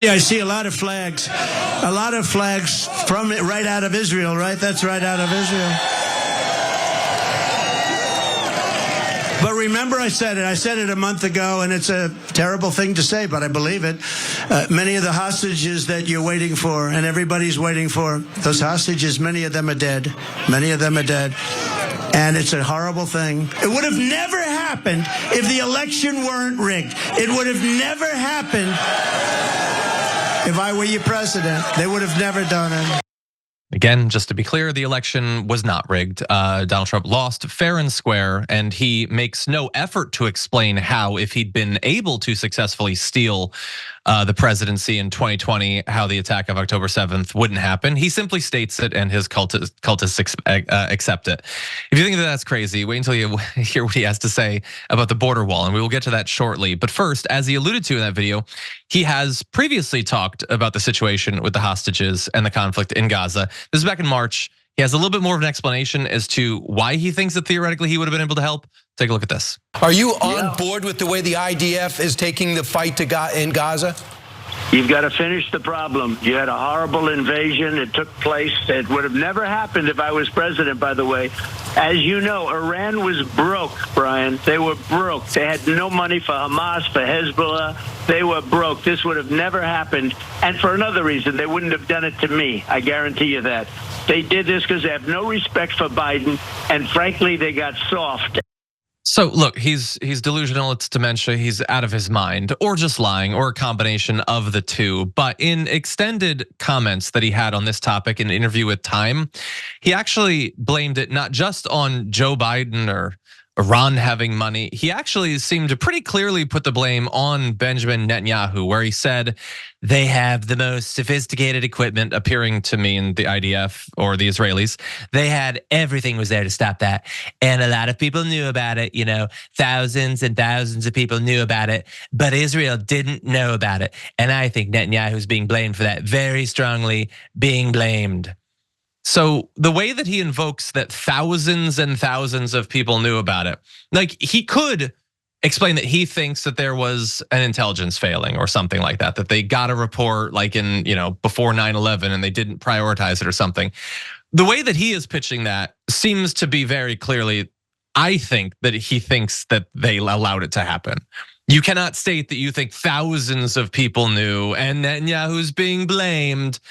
Yeah, I see a lot of flags from it right out of Israel, right? That's right out of Israel. But remember, I said it a month ago, and it's a terrible thing to say, but I believe it. Many of the hostages that you're waiting for, and everybody's waiting for, those hostages, many of them are dead. Many of them are dead. And it's a horrible thing. It would have never happened if the election weren't rigged. It would have never happened if I were your president. They would have never done it. Again, just to be clear, the election was not rigged. Donald Trump lost fair and square, and he makes no effort to explain how, if he'd been able to successfully steal the presidency in 2020, how the attack of October 7th wouldn't happen. He simply states it, and his cultists accept it. If you think that that's crazy, wait until you hear what he has to say about the border wall, and we will get to that shortly. But first, as he alluded to in that video, he has previously talked about the situation with the hostages and the conflict in Gaza. This is back in March. He has a little bit more of an explanation as to why he thinks that theoretically he would have been able to help. Take a look at this. Are you on board with the way the IDF is taking the fight in Gaza? You've got to finish the problem. You had a horrible invasion. It took place. It would have never happened if I was president, by the way. As you know, Iran was broke, Brian. They were broke. They had no money for Hamas, for Hezbollah. They were broke. This would have never happened. And for another reason, they wouldn't have done it to me. I guarantee you that. They did this because they have no respect for Biden. And frankly, they got soft. So look, he's delusional, it's dementia, he's out of his mind, or just lying, or a combination of the two. But in extended comments that he had on this topic in an interview with Time, he actually blamed it not just on Joe Biden or Iran having money. He actually seemed to pretty clearly put the blame on Benjamin Netanyahu, where he said they have the most sophisticated equipment, appearing to mean the IDF or the Israelis. They had everything was there to stop that. And a lot of people knew about it, thousands and thousands of people knew about it, but Israel didn't know about it. And I think Netanyahu is being blamed for that, very strongly being blamed. So the way that he invokes that thousands and thousands of people knew about it, like he could explain that he thinks that there was an intelligence failing or something like that, that they got a report like in, before 9/11 and they didn't prioritize it or something. The way that he is pitching that seems to be very clearly, I think that he thinks that they allowed it to happen. You cannot state that you think thousands of people knew and Netanyahu's being blamed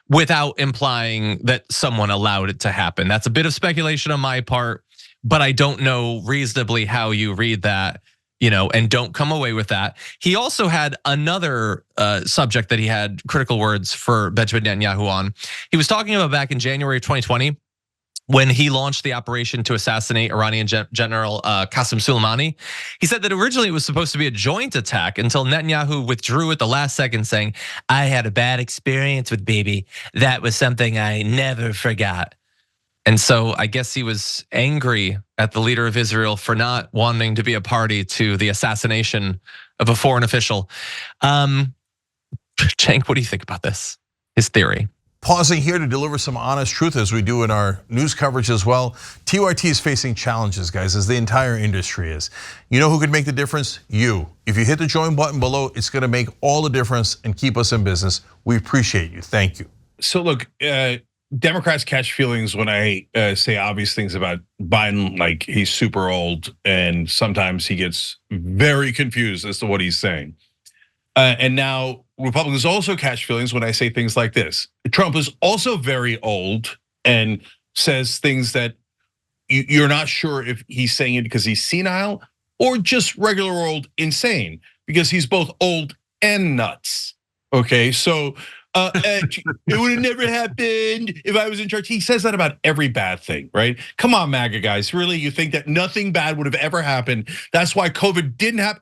without implying that someone allowed it to happen. That's a bit of speculation on my part, but I don't know reasonably how you read that, and don't come away with that. He also had another subject that he had critical words for Benjamin Netanyahu on. He was talking about back in January of 2020, when he launched the operation to assassinate Iranian General Qasem Soleimani. He said that originally it was supposed to be a joint attack until Netanyahu withdrew at the last second, saying, "I had a bad experience with Bibi. That was something I never forgot." And so I guess he was angry at the leader of Israel for not wanting to be a party to the assassination of a foreign official. Cenk, what do you think about this? His theory. Pausing here to deliver some honest truth as we do in our news coverage as well. TYT is facing challenges, guys, as the entire industry is. You know who could make the difference? You. If you hit the join button below, it's gonna make all the difference and keep us in business. We appreciate you, thank you. So look, Democrats catch feelings when I say obvious things about Biden, like he's super old, and sometimes he gets very confused as to what he's saying. And now Republicans also catch feelings when I say things like this. Trump is also very old and says things that you're not sure if he's saying it because he's senile or just regular old insane, because he's both old and nuts. Okay, so it would have never happened if I was in charge. He says that about every bad thing, right? Come on, MAGA guys, really? You think that nothing bad would have ever happened? That's why COVID didn't happen.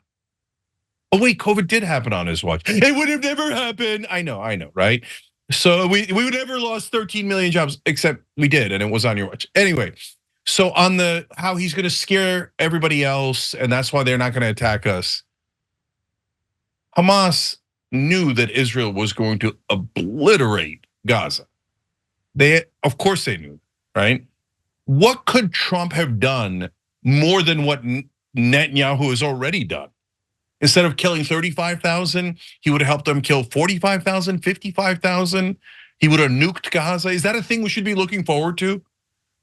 Oh wait, COVID did happen on his watch. It would have never happened. I know, right? So we would never lost 13 million jobs, except we did, and it was on your watch. Anyway, so on the how he's gonna scare everybody else, and that's why they're not gonna attack us. Hamas knew that Israel was going to obliterate Gaza. Of course they knew, right? What could Trump have done more than what Netanyahu has already done? Instead of killing 35,000, he would have helped them kill 45,000, 55,000. He would have nuked Gaza. Is that a thing we should be looking forward to?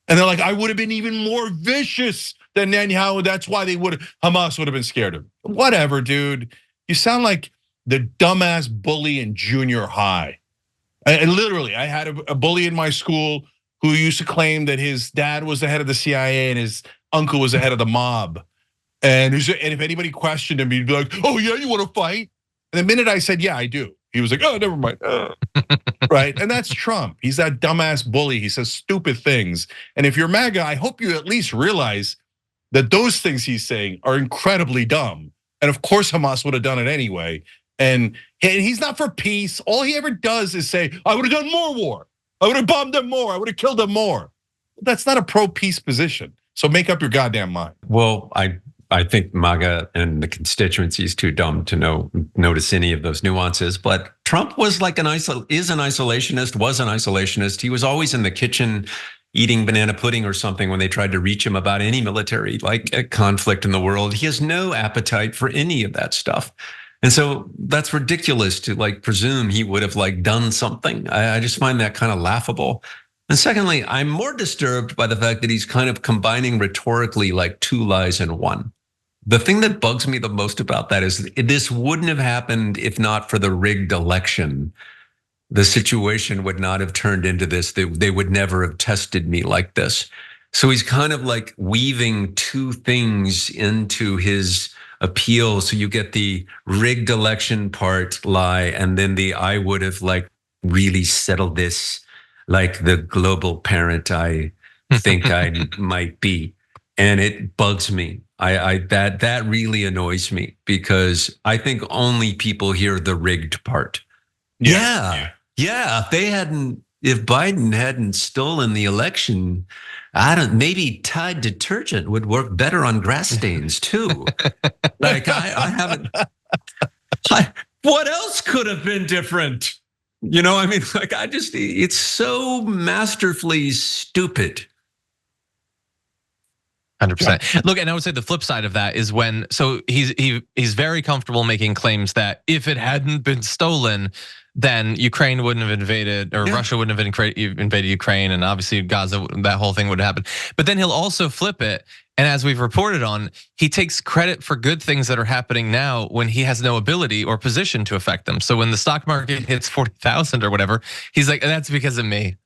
And they're like, I would have been even more vicious than Netanyahu. That's why Hamas would have been scared of him. Whatever, dude. You sound like the dumbass bully in junior high. And literally, I had a bully in my school who used to claim that his dad was the head of the CIA and his uncle was the head of the mob. And if anybody questioned him, he'd be like, oh yeah, you want to fight? And the minute I said, yeah, I do, he was like, oh, never mind. Right, and that's Trump. He's that dumbass bully. He says stupid things. And if you're MAGA, I hope you at least realize that those things he's saying are incredibly dumb. And of course Hamas would have done it anyway. And he's not for peace. All he ever does is say, I would have done more war. I would have bombed them more. I would have killed them more. That's not a pro-peace position. So make up your goddamn mind. Well, I think MAGA and the constituency is too dumb to notice any of those nuances. But Trump was like an isolationist. He was always in the kitchen eating banana pudding or something when they tried to reach him about any military conflict in the world. He has no appetite for any of that stuff. And so that's ridiculous to presume he would have done something. I just find that kind of laughable. And secondly, I'm more disturbed by the fact that he's kind of combining rhetorically two lies in one. The thing that bugs me the most about that is this wouldn't have happened if not for the rigged election. The situation would not have turned into this. They would never have tested me like this. So he's kind of weaving two things into his appeal. So you get the rigged election part lie, and then the I would have really settled this like the global parent I think I might be. And it bugs me. That really annoys me because I think only people hear the rigged part. Yeah. If Biden hadn't stolen the election, maybe Tide detergent would work better on grass stains too. I haven't. What else could have been different? It's so masterfully stupid. 100%. Look, and I would say the flip side of that is he's very comfortable making claims that if it hadn't been stolen, then Ukraine wouldn't have invaded, or Russia wouldn't have invaded Ukraine, and obviously Gaza, that whole thing would have happened. But then he'll also flip it, and as we've reported on, he takes credit for good things that are happening now when he has no ability or position to affect them. So when the stock market hits 40,000 or whatever, he's like, that's because of me.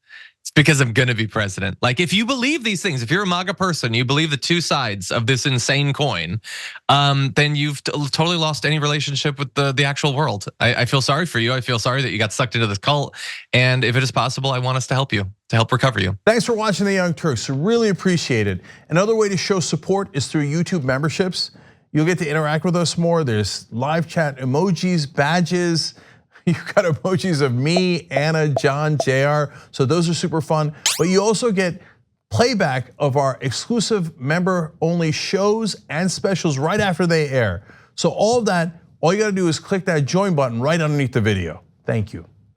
It's because I'm gonna be president. If you believe these things, if you're a MAGA person, you believe the two sides of this insane coin, then you've totally lost any relationship with the actual world. I feel sorry for you. I feel sorry that you got sucked into this cult. And if it is possible, I want us to help you, to help recover you. Thanks for watching The Young Turks. Really appreciate it. Another way to show support is through YouTube memberships. You'll get to interact with us more. There's live chat emojis, badges. You've got emojis of me, Anna, John, JR. So those are super fun. But you also get playback of our exclusive member-only shows and specials right after they air. So all of that, all you gotta do is click that join button right underneath the video. Thank you.